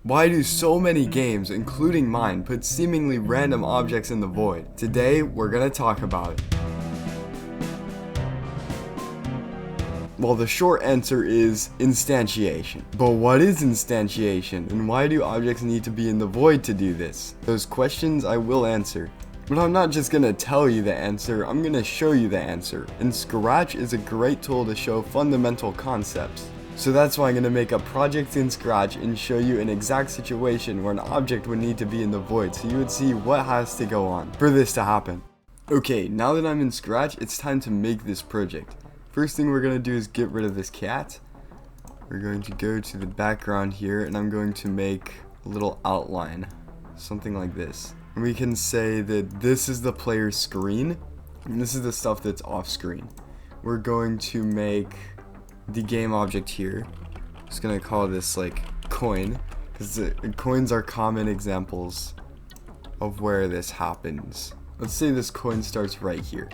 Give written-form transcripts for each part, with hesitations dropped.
Why do so many games, including mine, put seemingly random objects in the void? Today, we're gonna talk about it. Well, the short answer is instantiation. But what is instantiation, and why do objects need to be in the void to do this? Those questions I will answer. But I'm not just gonna tell you the answer, I'm gonna show you the answer. And Scratch is a great tool to show fundamental concepts. So that's why I'm gonna make a project in Scratch and show you an exact situation where an object would need to be in the void, so you would see what has to go on for this to happen. Okay, now that I'm in Scratch, it's time to make this project. First thing we're gonna do is get rid of this cat. We're going to go to the background here, and I'm going to make a little outline, something like this. And we can say that this is the player's screen, and this is the stuff that's off screen. We're going to make the game object here. I'm just gonna call this like coin, because coins are common examples of where this happens. Let's say this coin starts right here.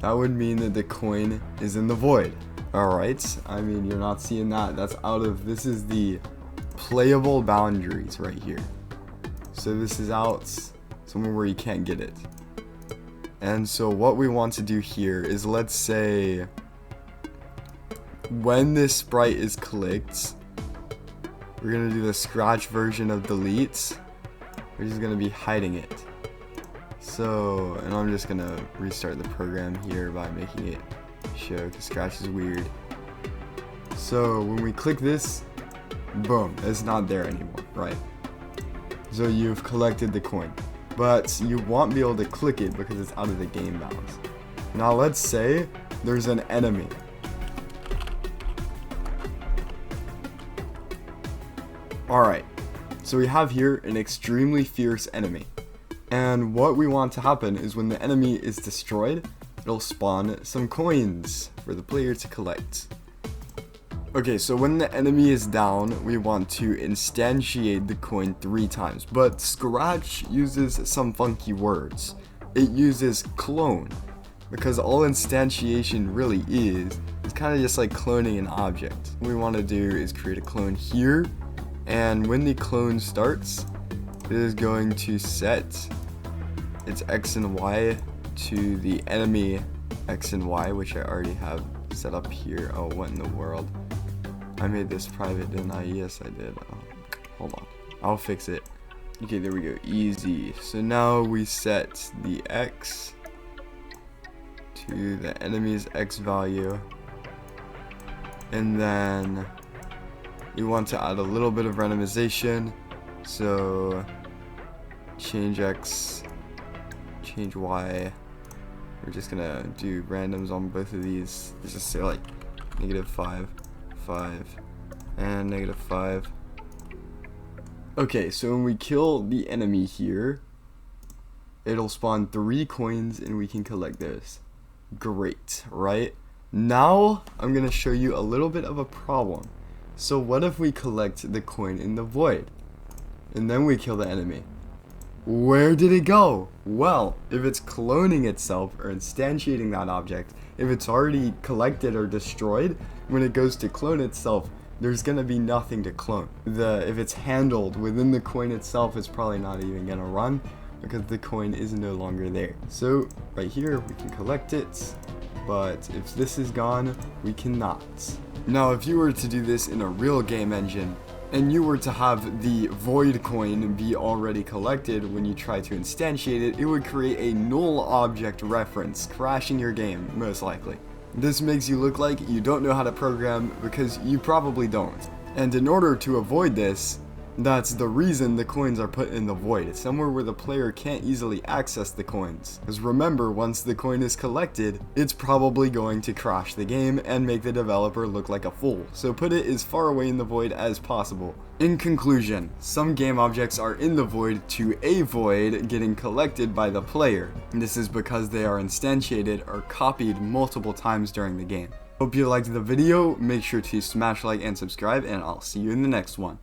That would mean that the coin is in the void. Alright, I mean, you're not seeing that. That's out of, this is the playable boundaries right here. So this is out somewhere where you can't get it. And so what we want to do here is, let's say when this sprite is clicked, we're gonna do the Scratch version of delete. We're just gonna be hiding it. So, and I'm just gonna restart the program here by making it show, because Scratch is weird. So when we click this, boom, it's not there anymore, right? So you've collected the coin, but you won't be able to click it because it's out of the game bounds. Now let's say there's an enemy. Alright, so we have here an extremely fierce enemy. And what we want to happen is when the enemy is destroyed, it'll spawn some coins for the player to collect. Okay, so when the enemy is down, we want to instantiate the coin 3 times. But Scratch uses some funky words. It uses clone, because all instantiation really is kind of just like cloning an object. What we want to do is create a clone here, and when the clone starts, it is going to set its X and Y to the enemy X and Y, which I already have set up here. Oh, what in the world? I made this private, didn't I? Yes, I did. Oh, hold on. I'll fix it. Okay, there we go. Easy. So now we set the X to the enemy's X value. And then we want to add a little bit of randomization. So change X, change Y. We're just gonna do randoms on both of these. Let's just say like -5, 5, and -5. Okay, so when we kill the enemy here, it'll spawn 3 coins and we can collect those. Great, right? Now I'm gonna show you a little bit of a problem. So what if we collect the coin in the void and then we kill the enemy? Where did it go? Well, if it's cloning itself or instantiating that object, if it's already collected or destroyed, when it goes to clone itself, there's gonna be nothing to clone. If it's handled within the coin itself, it's probably not even gonna run because the coin is no longer there. So right here, we can collect it, but if this is gone, we cannot. Now, if you were to do this in a real game engine, and you were to have the void coin be already collected when you try to instantiate it, it would create a null object reference, crashing your game, most likely. This makes you look like you don't know how to program, because you probably don't. And in order to avoid this, that's the reason the coins are put in the void, somewhere where the player can't easily access the coins. Because remember, once the coin is collected, it's probably going to crash the game and make the developer look like a fool. So put it as far away in the void as possible. In conclusion, some game objects are in the void to avoid getting collected by the player. And this is because they are instantiated or copied multiple times during the game. Hope you liked the video, make sure to smash like and subscribe, and I'll see you in the next one.